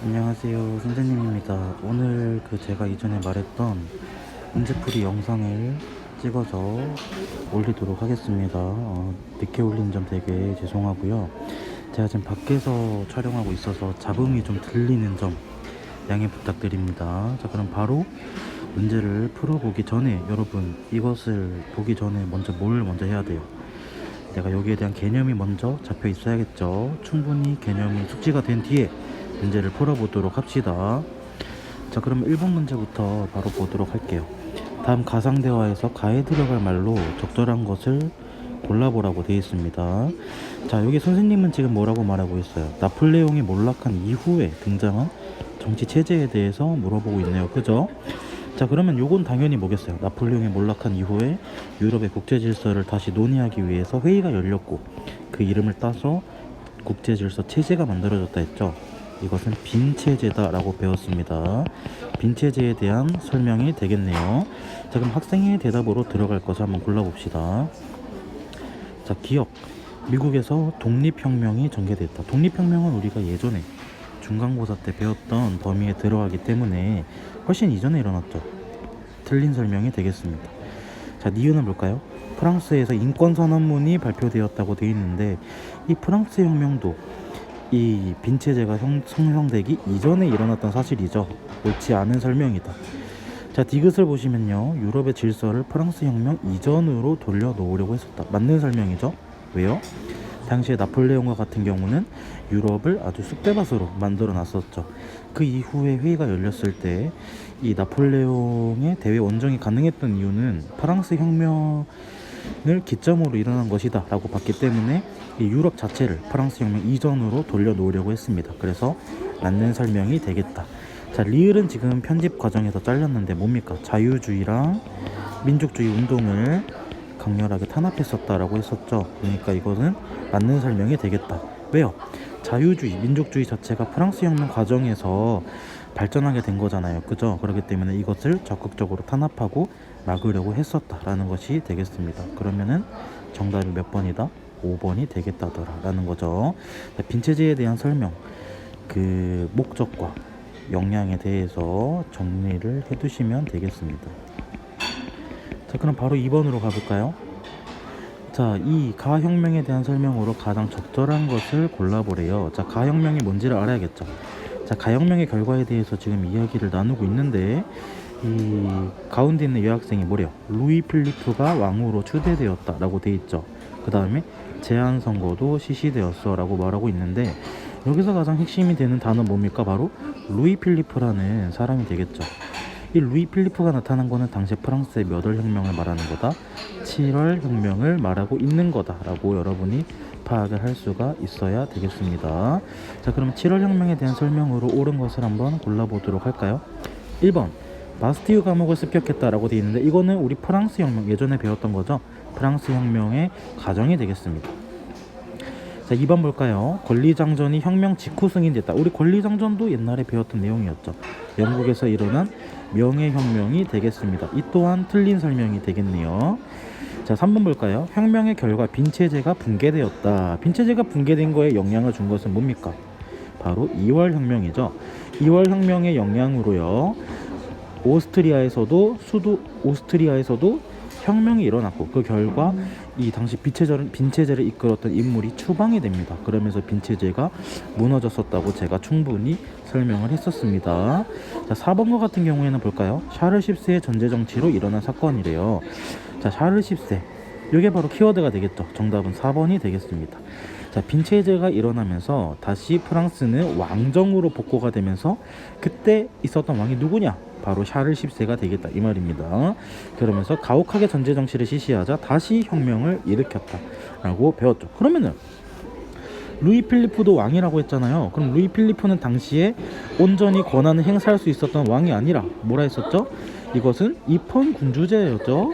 안녕하세요, 선생님입니다. 오늘 제가 이전에 말했던 문제풀이 영상을 찍어서 올리도록 하겠습니다. 늦게 올린 점 되게 죄송하고요. 제가 지금 밖에서 촬영하고 있어서 잡음이 좀 들리는 점 양해 부탁드립니다. 자, 그럼 바로 문제를 풀어보기 전에 여러분, 이것을 보기 전에 뭘 먼저 해야 돼요? 내가 여기에 대한 개념이 먼저 잡혀 있어야겠죠. 충분히 개념이 숙지가 된 뒤에 문제를 풀어보도록 합시다. 자, 그럼 1번 문제부터 바로 보도록 할게요. 다음 가상대화에서 가에 들어갈 말로 적절한 것을 골라보라고 되어 있습니다. 자, 여기 선생님은 지금 뭐라고 말하고 있어요? 나폴레옹이 몰락한 이후에 등장한 정치 체제에 대해서 물어보고 있네요. 그죠? 자, 그러면 요건 당연히 뭐겠어요? 나폴레옹이 몰락한 이후에 유럽의 국제 질서를 다시 논의하기 위해서 회의가 열렸고, 그 이름을 따서 국제 질서 체제가 만들어졌다 했죠. 이것은 빈체제다 라고 배웠습니다. 빈체제에 대한 설명이 되겠네요. 자, 그럼 학생의 대답으로 들어갈 것을 한번 골라봅시다. 자, 기억. 미국에서 독립혁명이 전개됐다. 독립혁명은 우리가 예전에 중간고사 때 배웠던 범위에 들어가기 때문에 훨씬 이전에 일어났죠. 틀린 설명이 되겠습니다. 자, 니은은 뭘까요? 프랑스에서 인권선언문이 발표되었다고 되어 있는데, 이 프랑스 혁명도 이 빈체제가 성형되기 이전에 일어났던 사실이죠. 옳지 않은 설명이다. 자, 디귿을 보시면요, 유럽의 질서를 프랑스 혁명 이전으로 돌려놓으려고 했었다. 맞는 설명이죠. 왜요? 당시에 나폴레옹과 같은 경우는 유럽을 아주 쑥대밭으로 만들어 놨었죠. 그 이후에 회의가 열렸을 때 이 나폴레옹의 대외 원정이 가능했던 이유는 프랑스 혁명을 기점으로 일어난 것이다 라고 봤기 때문에 이 유럽 자체를 프랑스 혁명 이전으로 돌려놓으려고 했습니다. 그래서 맞는 설명이 되겠다. 자, 리을은 지금 편집 과정에서 잘렸는데 뭡니까? 자유주의랑 민족주의 운동을 강렬하게 탄압했었다라고 했었죠. 그러니까 이것은 맞는 설명이 되겠다. 왜요? 자유주의, 민족주의 자체가 프랑스 혁명 과정에서 발전하게 된 거잖아요. 그죠? 그렇기 때문에 이것을 적극적으로 탄압하고 막으려고 했었다라는 것이 되겠습니다. 그러면은 정답이 몇 번이다? 5번이 되겠다더라 라는 거죠. 빈체제에 대한 설명, 그 목적과 역량에 대해서 정리를 해두시면 되겠습니다. 자, 그럼 바로 2번으로 가볼까요? 자, 이 가혁명에 대한 설명으로 가장 적절한 것을 골라보래요. 자, 가혁명이 뭔지를 알아야겠죠. 자, 가혁명의 결과에 대해서 지금 이야기를 나누고 있는데, 이 가운데 있는 여학생이 뭐래요? 루이 필리프가 왕으로 추대되었다 라고 돼 있죠. 그 다음에 제한 선거도 실시되었어 라고 말하고 있는데, 여기서 가장 핵심이 되는 단어 뭡니까? 바로 루이 필리프라는 사람이 되겠죠. 이 루이 필리프가 나타난 거는 당시 프랑스의 몇 월 혁명을 말하는 거다? 7월 혁명을 말하고 있는 거다 라고 여러분이 파악을 할 수가 있어야 되겠습니다. 자, 그러면 7월 혁명에 대한 설명으로 옳은 것을 한번 골라보도록 할까요? 1번, 바스티유 감옥을 습격했다라고 되어 있는데, 이거는 우리 프랑스 혁명, 예전에 배웠던 거죠. 프랑스 혁명의 과정이 되겠습니다. 자, 2번 볼까요? 권리장전이 혁명 직후 승인됐다. 우리 권리장전도 옛날에 배웠던 내용이었죠. 영국에서 일어난 명예혁명이 되겠습니다. 이 또한 틀린 설명이 되겠네요. 자, 3번 볼까요? 혁명의 결과 빈체제가 붕괴되었다. 빈체제가 붕괴된 거에 영향을 준 것은 뭡니까? 바로 2월 혁명이죠. 2월 혁명의 영향으로요, 오스트리아에서도 수도 오스트리아에서도 혁명이 일어났고, 그 결과 이 당시 빈체제를 이끌었던 인물이 추방이 됩니다. 그러면서 빈체제가 무너졌었다고 제가 충분히 설명을 했었습니다. 자, 4번과 같은 경우에는 볼까요? 샤를 10세의 전제 정치로 일어난 사건이래요. 자, 샤를 10세, 이게 바로 키워드가 되겠죠. 정답은 4번이 되겠습니다. 자, 빈체제가 일어나면서 다시 프랑스는 왕정으로 복고가 되면서 그때 있었던 왕이 누구냐? 바로 샤를 10세가 되겠다 이 말입니다. 그러면서 가혹하게 전제 정치를 실시하자 다시 혁명을 일으켰다 라고 배웠죠. 그러면은 루이 필리프도 왕이라고 했잖아요. 그럼 루이 필리프는 당시에 온전히 권한을 행사할 수 있었던 왕이 아니라 뭐라 했었죠? 이것은 입헌군주제였죠.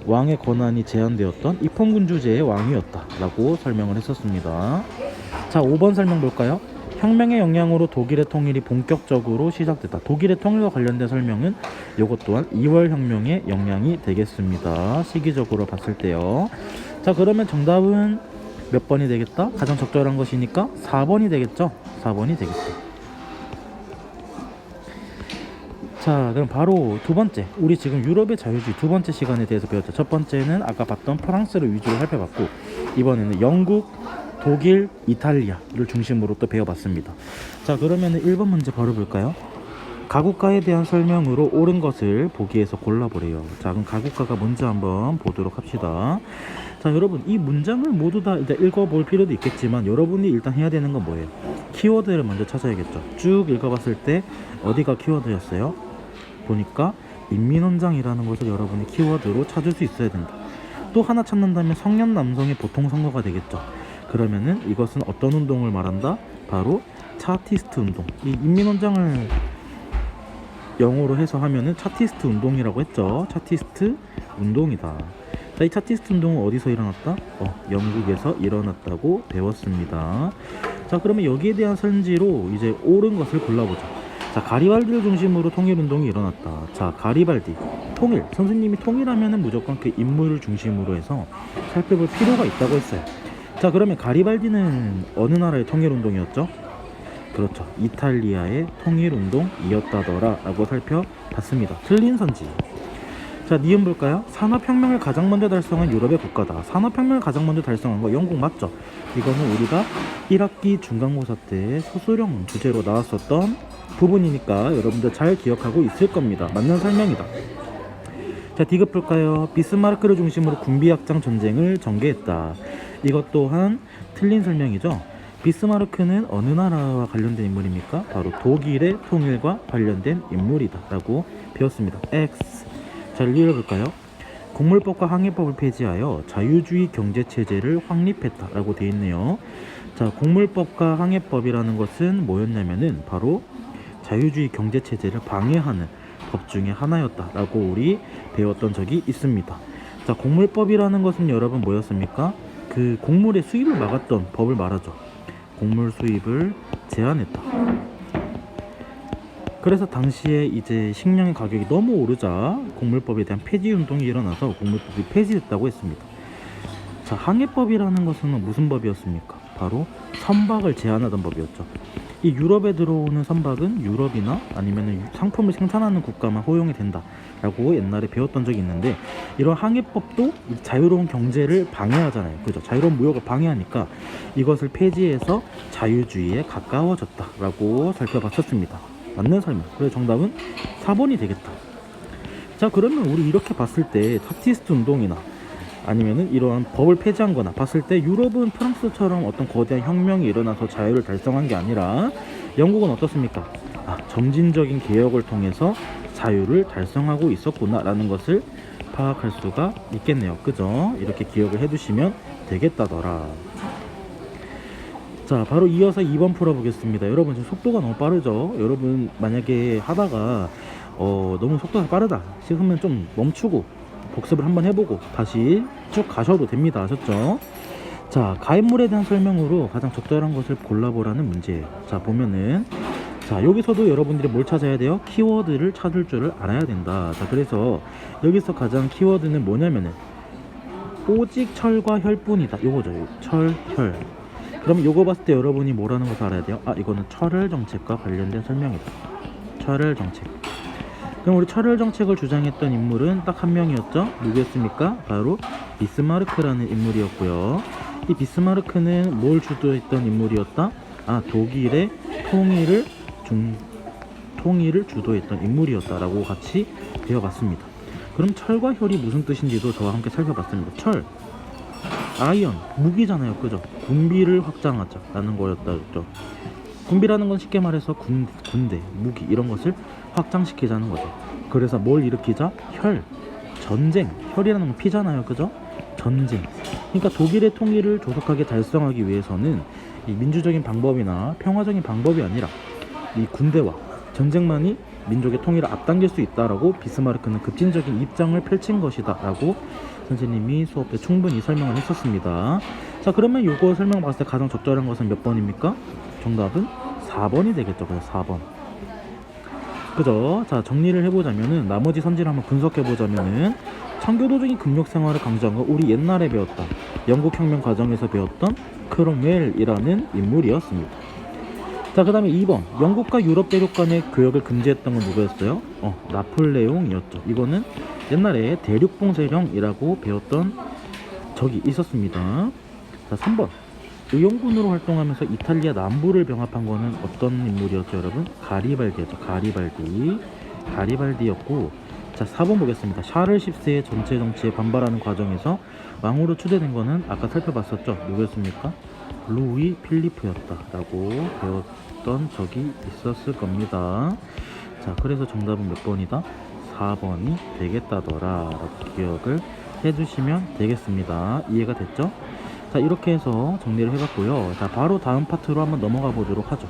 왕의 권한이 제한되었던 입헌군주제의 왕이었다 라고 설명을 했었습니다. 자, 5번 설명 볼까요? 혁명의 영향으로 독일의 통일이 본격적으로 시작됐다. 독일의 통일과 관련된 설명은 이것 또한 2월 혁명의 영향이 되겠습니다. 시기적으로 봤을 때요. 자, 그러면 정답은 몇 번이 되겠다? 가장 적절한 것이니까 4번이 되겠죠? 4번이 되겠죠. 자, 그럼 바로 두 번째, 우리 지금 유럽의 자유주의 두 번째 시간에 대해서 배웠죠. 첫 번째는 아까 봤던 프랑스를 위주로 살펴봤고, 이번에는 영국, 독일, 이탈리아를 중심으로 또 배워봤습니다. 자, 그러면 1번 문제 바로 볼까요? 가국가에 대한 설명으로 옳은 것을 보기에서 골라보래요. 자, 그럼 가국가가 뭔지 한번 보도록 합시다. 자, 여러분, 이 문장을 모두 다 일단 읽어볼 필요도 있겠지만, 여러분이 일단 해야 되는 건 뭐예요? 키워드를 먼저 찾아야겠죠. 쭉 읽어봤을 때 어디가 키워드였어요? 보니까 인민원장이라는 것을 여러분이 키워드로 찾을 수 있어야 된다. 또 하나 찾는다면 성년 남성의 보통 선거가 되겠죠. 그러면은 이것은 어떤 운동을 말한다? 바로 차티스트 운동. 이 인민원장을 영어로 해서 하면은 차티스트 운동이라고 했죠. 차티스트 운동이다. 자, 이 차티스트 운동은 어디서 일어났다? 영국에서 일어났다고 배웠습니다. 자, 그러면 여기에 대한 선지로 이제 옳은 것을 골라보자. 자, 가리발디를 중심으로 통일운동이 일어났다. 자, 가리발디 통일, 선생님이 통일하면은 무조건 그 인물을 중심으로 해서 살펴볼 필요가 있다고 했어요. 자, 그러면 가리발디는 어느 나라의 통일운동이었죠? 그렇죠, 이탈리아의 통일운동이었다더라 라고 살펴봤습니다. 틀린 선지. 자, 니은 볼까요? 산업혁명을 가장 먼저 달성한 유럽의 국가다. 산업혁명을 가장 먼저 달성한 거 영국 맞죠? 이거는 우리가 1학기 중간고사 때 서술형 주제로 나왔었던 부분이니까 여러분들 잘 기억하고 있을 겁니다. 맞는 설명이다. 자, 디귿 볼까요? 비스마르크를 중심으로 군비확장 전쟁을 전개했다. 이것 또한 틀린 설명이죠. 비스마르크는 어느 나라와 관련된 인물입니까? 바로 독일의 통일과 관련된 인물이다 라고 배웠습니다. X. 자, 읽어볼까요? 곡물법과 항해법을 폐지하여 자유주의 경제체제를 확립했다 라고 되어 있네요. 자, 곡물법과 항해법이라는 것은 뭐였냐면은 바로 자유주의 경제체제를 방해하는 법 중에 하나였다 라고 우리 배웠던 적이 있습니다. 자, 곡물법이라는 것은 여러분 뭐였습니까? 그 곡물의 수입을 막았던 법을 말하죠. 곡물 수입을 제한했다. 그래서 당시에 이제 식량의 가격이 너무 오르자 곡물법에 대한 폐지 운동이 일어나서 곡물법이 폐지됐다고 했습니다. 자, 항해법이라는 것은 무슨 법이었습니까? 바로 선박을 제한하던 법이었죠. 이 유럽에 들어오는 선박은 유럽이나 아니면 상품을 생산하는 국가만 허용이 된다 라고 옛날에 배웠던 적이 있는데, 이런 항해법도 자유로운 경제를 방해하잖아요. 그죠? 자유로운 무역을 방해하니까 이것을 폐지해서 자유주의에 가까워졌다 라고 살펴봤었습니다. 맞는 설명. 그래서 정답은 4번이 되겠다. 자, 그러면 우리 이렇게 봤을 때 차티스트 운동이나 아니면은 이러한 법을 폐지한 거나 봤을 때 유럽은 프랑스처럼 어떤 거대한 혁명이 일어나서 자유를 달성한 게 아니라 영국은 어떻습니까? 점진적인 개혁을 통해서 자유를 달성하고 있었구나 라는 것을 파악할 수가 있겠네요. 그죠? 이렇게 기억을 해두시면 되겠다더라. 자, 바로 이어서 2번 풀어보겠습니다. 여러분 지금 속도가 너무 빠르죠? 여러분 만약에 하다가 너무 속도가 빠르다 싶으면 좀 멈추고 복습을 한번 해보고 다시 쭉 가셔도 됩니다. 아셨죠? 자, 가입물에 대한 설명으로 가장 적절한 것을 골라보라는 문제예요. 자, 보면은 자, 여기서도 여러분들이 뭘 찾아야 돼요? 키워드를 찾을 줄을 알아야 된다. 자, 그래서 여기서 가장 키워드는 뭐냐면은 오직 철과 혈뿐이다. 요거죠. 철, 혈. 그럼 요거 봤을 때 여러분이 뭐라는 것을 알아야 돼요? 이거는 철혈 정책과 관련된 설명이다. 철혈 정책. 그럼 우리 철혈 정책을 주장했던 인물은 딱 한 명이었죠. 누구였습니까? 바로 비스마르크라는 인물이었고요. 이 비스마르크는 뭘 주도했던 인물이었다? 독일의 통일을 주도했던 인물이었다라고 같이 배워봤습니다. 그럼 철과 혈이 무슨 뜻인지도 저와 함께 살펴봤습니다. 철, 아이언, 무기잖아요. 그죠? 군비를 확장하자라는 거였다죠. 군비라는 건 쉽게 말해서 군대, 무기 이런 것을 확장시키자는 거죠. 그래서 뭘 일으키자? 혈, 전쟁. 혈이라는 건 피잖아요. 그죠? 전쟁. 그러니까 독일의 통일을 조속하게 달성하기 위해서는 이 민주적인 방법이나 평화적인 방법이 아니라 이 군대와 전쟁만이 민족의 통일을 앞당길 수 있다라고 비스마르크는 급진적인 입장을 펼친 것이다 라고 선생님이 수업 때 충분히 설명을 했었습니다. 자, 그러면 이거 설명 봤을 때 가장 적절한 것은 몇 번입니까? 정답은 4번이 되겠죠. 그래서 4번. 그죠? 자, 정리를 해보자면은 나머지 선지를 한번 분석해보자면은 청교도적인 금욕 생활을 강조한 거 우리 옛날에 배웠던 영국 혁명 과정에서 배웠던 크롬웰이라는 인물이었습니다. 자, 그 다음에 2번. 영국과 유럽 대륙 간의 교역을 금지했던 건 누구였어요? 나폴레옹이었죠. 이거는 옛날에 대륙봉쇄령이라고 배웠던 적이 있었습니다. 자, 3번. 의용군으로 활동하면서 이탈리아 남부를 병합한 거는 어떤 인물이었죠, 여러분? 가리발디였죠. 가리발디였고, 자, 4번 보겠습니다. 샤를 10세의 전체 정치에 반발하는 과정에서 왕으로 추대된 거는 아까 살펴봤었죠. 누구였습니까? 루이 필리프였다라고 배웠던 적이 있었을 겁니다. 자, 그래서 정답은 몇 번이다? 4번이 되겠다더라 라고 기억을 해주시면 되겠습니다. 이해가 됐죠? 자, 이렇게 해서 정리를 해봤고요. 자, 바로 다음 파트로 한번 넘어가 보도록 하죠.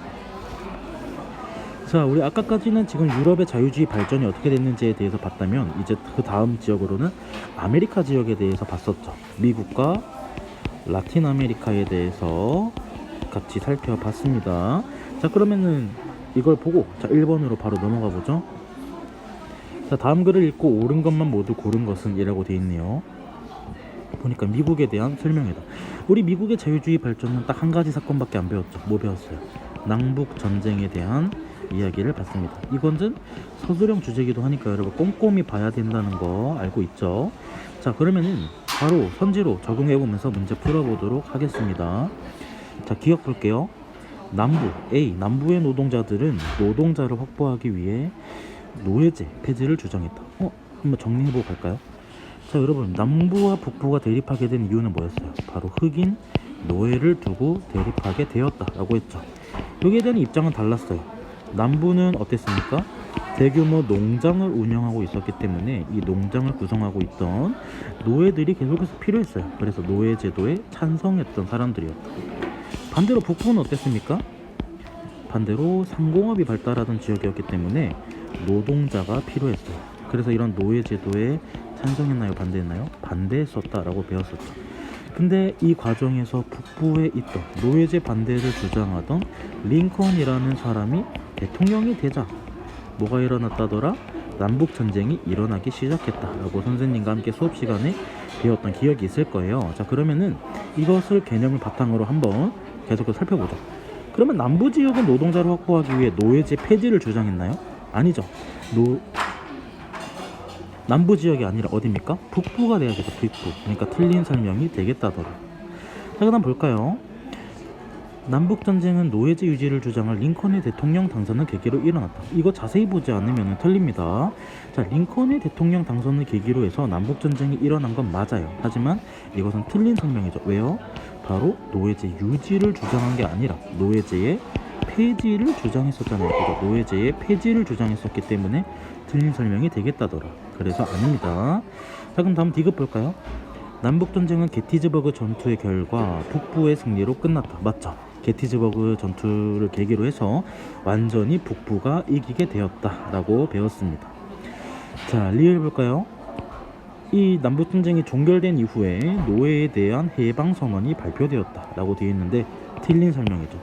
자, 우리 아까까지는 지금 유럽의 자유주의 발전이 어떻게 됐는지에 대해서 봤다면, 이제 그 다음 지역으로는 아메리카 지역에 대해서 봤었죠. 미국과 라틴 아메리카에 대해서 같이 살펴봤습니다. 자, 그러면은 이걸 보고, 자, 1번으로 바로 넘어가 보죠. 자, 다음 글을 읽고 옳은 것만 모두 고른 것은 이라고 되어 있네요. 보니까 미국에 대한 설명이다. 우리 미국의 자유주의 발전은 딱 한 가지 사건밖에 안 배웠죠. 뭐 배웠어요? 남북 전쟁에 대한 이야기를 봤습니다. 이건 서술형 주제기도 하니까 여러분 꼼꼼히 봐야 된다는 거 알고 있죠? 자, 그러면은 바로 선지로 적용해 보면서 문제 풀어보도록 하겠습니다. 자, 기억 볼게요. 남부의 노동자들은 노동자를 확보하기 위해 노예제 폐지를 주장했다. 한번 정리해보고 갈까요? 자, 여러분, 남부와 북부가 대립하게 된 이유는 뭐였어요? 바로 흑인 노예를 두고 대립하게 되었다라고 했죠. 여기에 대한 입장은 달랐어요. 남부는 어땠습니까? 대규모 농장을 운영하고 있었기 때문에 이 농장을 구성하고 있던 노예들이 계속해서 필요했어요. 그래서 노예 제도에 찬성했던 사람들이었다. 반대로 북부는 어땠습니까? 반대로 상공업이 발달하던 지역이었기 때문에 노동자가 필요했어요. 그래서 이런 노예 제도에 찬성했나요? 반대했나요? 반대했었다라고 배웠었죠. 근데 이 과정에서 북부에 있던 노예제 반대를 주장하던 링컨이라는 사람이 대통령이 되자 뭐가 일어났다더라? 남북전쟁이 일어나기 시작했다라고 선생님과 함께 수업 시간에 배웠던 기억이 있을 거예요. 자, 그러면은 이것을 개념을 바탕으로 한번 계속해서 살펴보죠. 그러면 남부 지역은 노동자를 확보하기 위해 노예제 폐지를 주장했나요? 아니죠. 남부 지역이 아니라 어디입니까? 북부가 돼야겠죠. 북부. 그러니까 틀린 설명이 되겠다더라. 자, 그 다음 볼까요? 남북전쟁은 노예제 유지를 주장할 링컨의 대통령 당선을 계기로 일어났다. 이거 자세히 보지 않으면 틀립니다. 자, 링컨의 대통령 당선을 계기로 해서 남북전쟁이 일어난 건 맞아요. 하지만 이것은 틀린 설명이죠. 왜요? 바로 노예제 유지를 주장한 게 아니라 노예제의 폐지를 주장했었잖아요. 그러니까 노예제의 폐지를 주장했었기 때문에 틀린 설명이 되겠다더라. 그래서 아닙니다. 자, 그럼 다음 D급 볼까요? 남북전쟁은 게티즈버그 전투의 결과 북부의 승리로 끝났다. 맞죠? 게티즈버그 전투를 계기로 해서 완전히 북부가 이기게 되었다라고 배웠습니다. 자, 리을 볼까요? 이 남북전쟁이 종결된 이후에 노예에 대한 해방선언이 발표되었다라고 되어 있는데 틀린 설명이죠.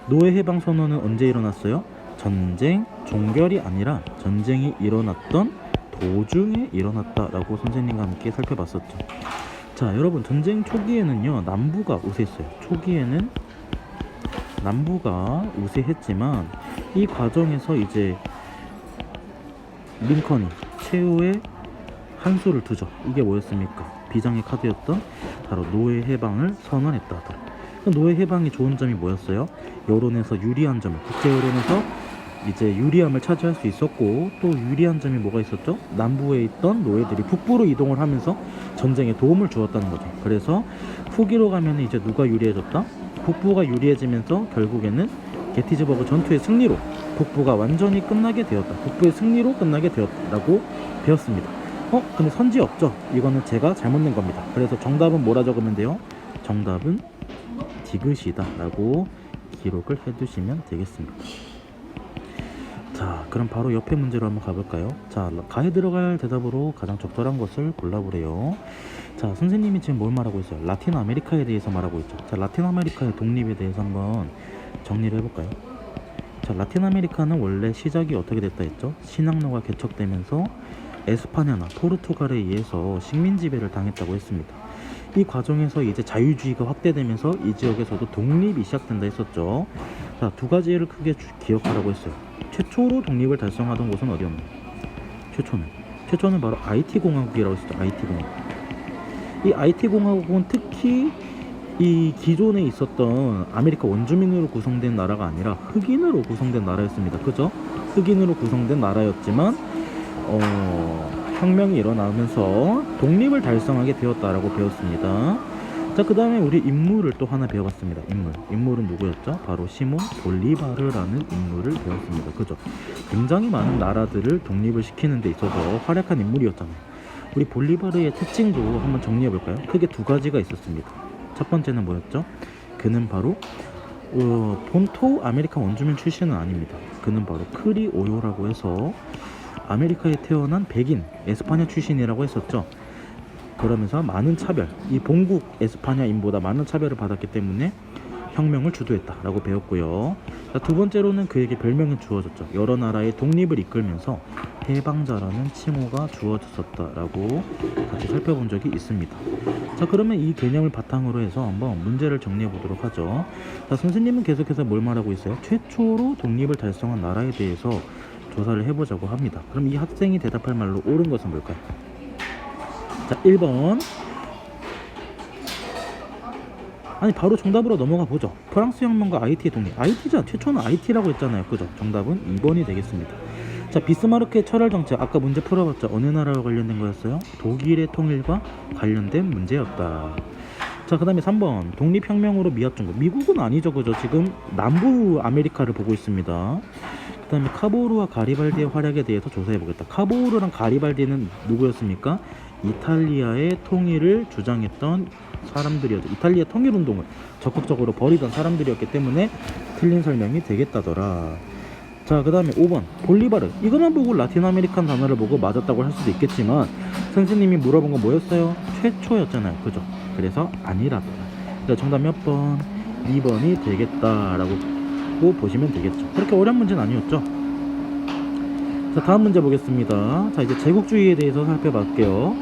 노예 해방선언은 언제 일어났어요? 전쟁 종결이 아니라 전쟁이 일어났던 도중에 일어났다라고 선생님과 함께 살펴봤었죠. 자, 여러분, 전쟁 초기에는요 남부가 우세했어요. 초기에는 남부가 우세했지만 이 과정에서 이제 링컨이 최후의 한 수를 두죠. 이게 뭐였습니까? 비장의 카드였던 바로 노예 해방을 선언했다. 노예 해방이 좋은 점이 뭐였어요? 여론에서 유리한 점을, 국제 여론에서 이제 유리함을 차지할 수 있었고, 또 유리한 점이 뭐가 있었죠? 남부에 있던 노예들이 북부로 이동을 하면서 전쟁에 도움을 주었다는 거죠. 그래서 후기로 가면 이제 누가 유리해졌다? 북부가 유리해지면서 결국에는 게티즈버그 전투의 승리로 북부가 완전히 끝나게 되었다. 북부의 승리로 끝나게 되었다라고 배웠습니다. 근데 선지 없죠? 이거는 제가 잘못 낸 겁니다. 그래서 정답은 뭐라 적으면 돼요? 정답은 디귿이다 라고 기록을 해두시면 되겠습니다. 자, 그럼 바로 옆에 문제로 한번 가볼까요? 자, 가에 들어갈 대답으로 가장 적절한 것을 골라보래요. 자, 선생님이 지금 뭘 말하고 있어요? 라틴 아메리카에 대해서 말하고 있죠. 자, 라틴 아메리카의 독립에 대해서 한번 정리를 해볼까요? 자, 라틴 아메리카는 원래 시작이 어떻게 됐다 했죠? 신항로가 개척되면서 에스파냐나 포르투갈에 의해서 식민 지배를 당했다고 했습니다. 이 과정에서 이제 자유주의가 확대되면서 이 지역에서도 독립이 시작된다 했었죠. 자, 두 가지를 크게 기억하라고 했어요. 최초로 독립을 달성하던 곳은 어디였나요? 최초는 바로 IT 공화국이라고 했었죠. IT 공화국. 이 IT 공화국은 특히 이 기존에 있었던 아메리카 원주민으로 구성된 나라가 아니라 흑인으로 구성된 나라였습니다. 그죠? 흑인으로 구성된 나라였지만 혁명이 일어나면서 독립을 달성하게 되었다라고 배웠습니다. 자, 그 다음에 우리 인물을 또 하나 배워봤습니다. 인물은 누구였죠? 바로 시몬 볼리바르라는 인물을 배웠습니다. 그죠? 굉장히 많은 나라들을 독립을 시키는 데 있어서 활약한 인물이었잖아요. 우리 볼리바르의 특징도 한번 정리해볼까요? 크게 두 가지가 있었습니다. 첫 번째는 뭐였죠? 그는 바로 본토 아메리카 원주민 출신은 아닙니다. 그는 바로 크리오요라고 해서 아메리카에 태어난 백인 에스파냐 출신이라고 했었죠. 그러면서 많은 차별, 이 본국 에스파냐인보다 많은 차별을 받았기 때문에 혁명을 주도했다라고 배웠고요. 자, 두 번째로는 그에게 별명이 주어졌죠. 여러 나라의 독립을 이끌면서 해방자라는 칭호가 주어졌었다라고 같이 살펴본 적이 있습니다. 자, 그러면 이 개념을 바탕으로 해서 한번 문제를 정리해 보도록 하죠. 자, 선생님은 계속해서 뭘 말하고 있어요? 최초로 독립을 달성한 나라에 대해서 조사를 해보자고 합니다. 그럼 이 학생이 대답할 말로 옳은 것은 뭘까요? 자, 1번. 아니, 바로 정답으로 넘어가 보죠. 프랑스 혁명과 IT의 독립. IT잖아. 최초는 IT라고 했잖아요. 그죠? 정답은 2번이 되겠습니다. 자, 비스마르크의 철학 정책. 아까 문제 풀어봤죠. 어느 나라와 관련된 거였어요? 독일의 통일과 관련된 문제였다. 자, 그 다음에 3번. 독립혁명으로 미합중국. 미국은 아니죠. 그죠? 지금 남부 아메리카를 보고 있습니다. 그 다음에 카보르와 가리발디의 활약에 대해서 조사해보겠다. 카보르랑 가리발디는 누구였습니까? 이탈리아의 통일을 주장했던 사람들이었죠. 이탈리아 통일운동을 적극적으로 벌이던 사람들이었기 때문에 틀린 설명이 되겠다더라. 자, 그 다음에 5번 볼리바르. 이거만 보고 라틴 아메리칸 단어를 보고 맞았다고 할 수도 있겠지만 선생님이 물어본 건 뭐였어요? 최초였잖아요. 그죠? 그래서 아니라더라. 그래서 정답 몇 번? 2번이 되겠다라고 보시면 되겠죠. 그렇게 어려운 문제는 아니었죠. 자, 다음 문제 보겠습니다. 자, 이제 제국주의에 대해서 살펴볼게요.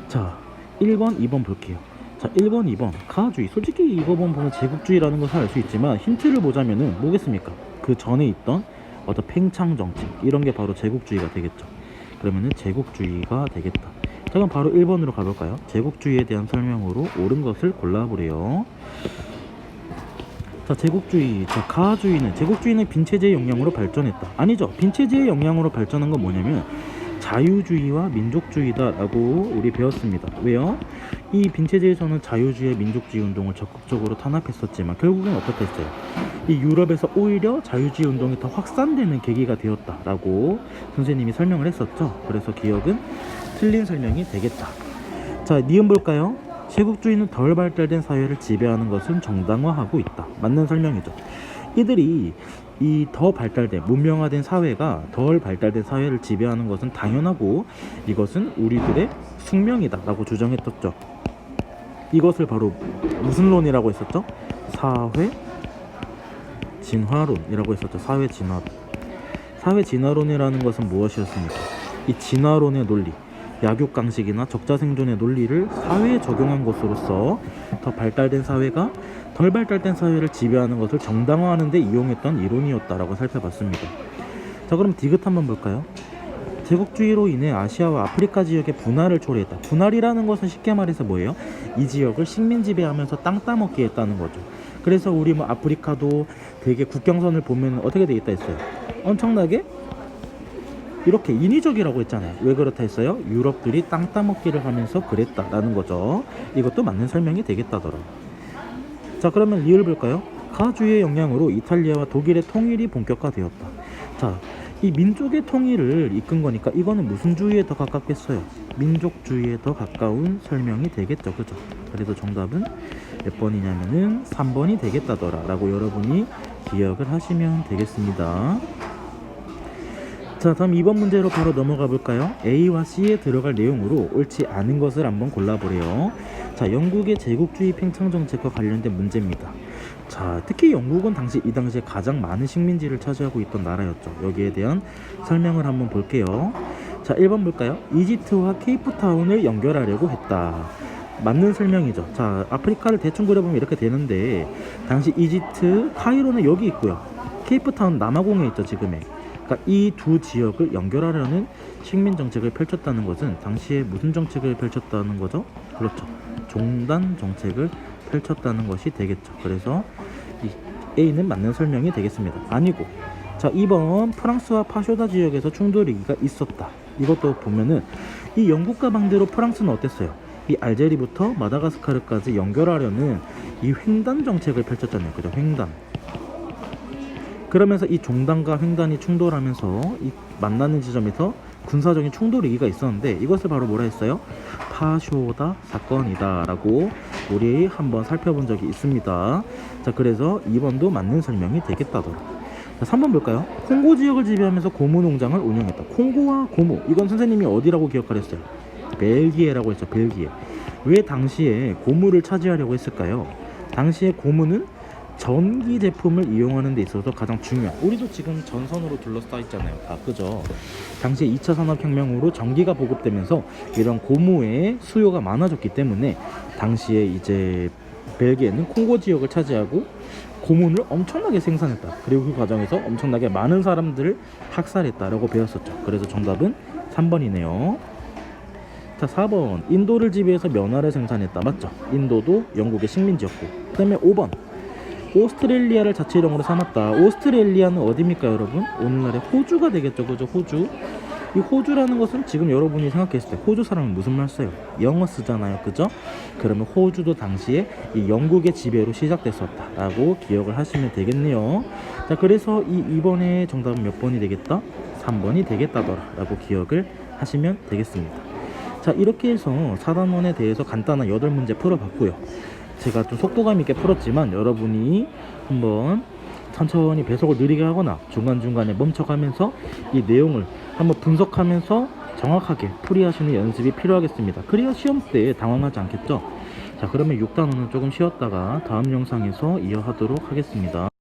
자, 1번, 2번 볼게요. 자, 1번, 2번 가주의. 솔직히 이거 보면 제국주의라는 것을 알 수 있지만 힌트를 보자면은 뭐겠습니까? 그 전에 있던 어떤 팽창 정책, 이런 게 바로 제국주의가 되겠죠. 그러면은 제국주의가 되겠다. 자, 그럼 바로 1번으로 가볼까요? 제국주의에 대한 설명으로 옳은 것을 골라보래요. 자, 제국주의. 자, 가주의는, 제국주의는 빈체제의 영향으로 발전했다. 아니죠. 빈체제의 영향으로 발전한 건 뭐냐면 자유주의와 민족주의다라고 우리 배웠습니다. 왜요? 이 빈체제에서는 자유주의, 민족주의 운동을 적극적으로 탄압했었지만 결국엔 어떻게 했어요? 이 유럽에서 오히려 자유주의 운동이 더 확산되는 계기가 되었다라고 선생님이 설명을 했었죠. 그래서 기억은 틀린 설명이 되겠다. 자, 니은 볼까요? 제국주의는 덜 발달된 사회를 지배하는 것은 정당화하고 있다. 맞는 설명이죠. 이들이 이 더 발달된, 문명화된 사회가 덜 발달된 사회를 지배하는 것은 당연하고 이것은 우리들의 숙명이다 라고 주장했었죠. 이것을 바로 무슨 론이라고 했었죠? 사회 진화론이라고 했었죠. 사회 진화론. 사회 진화론이라는 것은 무엇이었습니까? 이 진화론의 논리, 약육강식이나 적자생존의 논리를 사회에 적용한 것으로서 더 발달된 사회가 덜 발달된 사회를 지배하는 것을 정당화하는 데 이용했던 이론이었다라고 살펴봤습니다. 자, 그럼 디귿 한번 볼까요? 제국주의로 인해 아시아와 아프리카 지역의 분할을 초래했다. 분할이라는 것은 쉽게 말해서 뭐예요? 이 지역을 식민 지배하면서 땅 따먹게 했다는 거죠. 그래서 우리 뭐 아프리카도 되게 국경선을 보면 어떻게 돼 있다 했어요? 엄청나게 이렇게 인위적이라고 했잖아요. 왜 그렇다 했어요? 유럽들이 땅 따먹기를 하면서 그랬다라는 거죠. 이것도 맞는 설명이 되겠다더라. 자, 그러면 리을 볼까요? 가주의 영향으로 이탈리아와 독일의 통일이 본격화되었다. 자, 이 민족의 통일을 이끈 거니까 이거는 무슨 주의에 더 가깝겠어요? 민족주의에 더 가까운 설명이 되겠죠. 그죠? 그래서 정답은 몇 번이냐면은 3번이 되겠다더라 라고 여러분이 기억을 하시면 되겠습니다. 자, 다음 2번 문제로 바로 넘어가 볼까요? A와 C에 들어갈 내용으로 옳지 않은 것을 한번 골라보래요. 자, 영국의 제국주의 팽창 정책과 관련된 문제입니다. 자, 특히 영국은 이 당시에 가장 많은 식민지를 차지하고 있던 나라였죠. 여기에 대한 설명을 한번 볼게요. 자, 1번 볼까요? 이집트와 케이프타운을 연결하려고 했다. 맞는 설명이죠. 자, 아프리카를 대충 그려보면 이렇게 되는데, 당시 이집트 카이로는 여기 있고요, 케이프타운 남아공에 있죠, 지금의. 그러니까 이 두 지역을 연결하려는 식민 정책을 펼쳤다는 것은 당시에 무슨 정책을 펼쳤다는 거죠? 그렇죠, 종단 정책을 펼쳤다는 것이 되겠죠. 그래서 이 A는 맞는 설명이 되겠습니다. 아니고, 자, 2번 프랑스와 파쇼다 지역에서 충돌이가 있었다. 이것도 보면은 이 영국과 반대로 프랑스는 어땠어요? 이 알제리부터 마다가스카르까지 연결하려는 이 횡단 정책을 펼쳤잖아요. 그죠? 횡단. 그러면서 이 종단과 횡단이 충돌하면서 이 만나는 지점에서 군사적인 충돌이가 있었는데, 이것을 바로 뭐라 했어요? 파쇼다 사건이다 라고 우리 한번 살펴본 적이 있습니다. 자, 그래서 2번도 맞는 설명이 되겠다더라. 자, 3번 볼까요? 콩고 지역을 지배하면서 고무 농장을 운영했다. 콩고와 고무, 이건 선생님이 어디라고 기억하랬어요? 벨기에라고 했죠. 벨기에. 왜 당시에 고무를 차지하려고 했을까요? 당시에 고무는 전기 제품을 이용하는 데 있어서 가장 중요한, 우리도 지금 전선으로 둘러싸여 있잖아요, 다. 그죠? 당시에 2차 산업혁명으로 전기가 보급되면서 이런 고무의 수요가 많아졌기 때문에 당시에 이제 벨기에는 콩고 지역을 차지하고 고문을 엄청나게 생산했다. 그리고 그 과정에서 엄청나게 많은 사람들을 학살했다라고 배웠었죠. 그래서 정답은 3번이네요. 자, 4번 인도를 지배해서 면화를 생산했다. 맞죠? 인도도 영국의 식민지였고. 그 다음에 5번 오스트레일리아를 자치령으로 삼았다. 오스트레일리아는 어디입니까, 여러분? 오늘날의 호주가 되겠죠. 그죠? 호주. 이 호주라는 것은 지금 여러분이 생각했을 때 호주 사람은 무슨 말 써요? 영어 쓰잖아요. 그죠? 그러면 호주도 당시에 이 영국의 지배로 시작됐었다 라고 기억을 하시면 되겠네요. 자, 그래서 이 2번의 정답은 몇 번이 되겠다? 3번이 되겠다더라 라고 기억을 하시면 되겠습니다. 자, 이렇게 해서 4단원에 대해서 간단한 8문제 풀어봤고요. 제가 좀 속도감 있게 풀었지만 여러분이 한번 천천히 배속을 느리게 하거나 중간중간에 멈춰가면서 이 내용을 한번 분석하면서 정확하게 풀이하시는 연습이 필요하겠습니다. 그래야 시험 때 당황하지 않겠죠? 자, 그러면 6단원은 조금 쉬었다가 다음 영상에서 이어하도록 하겠습니다.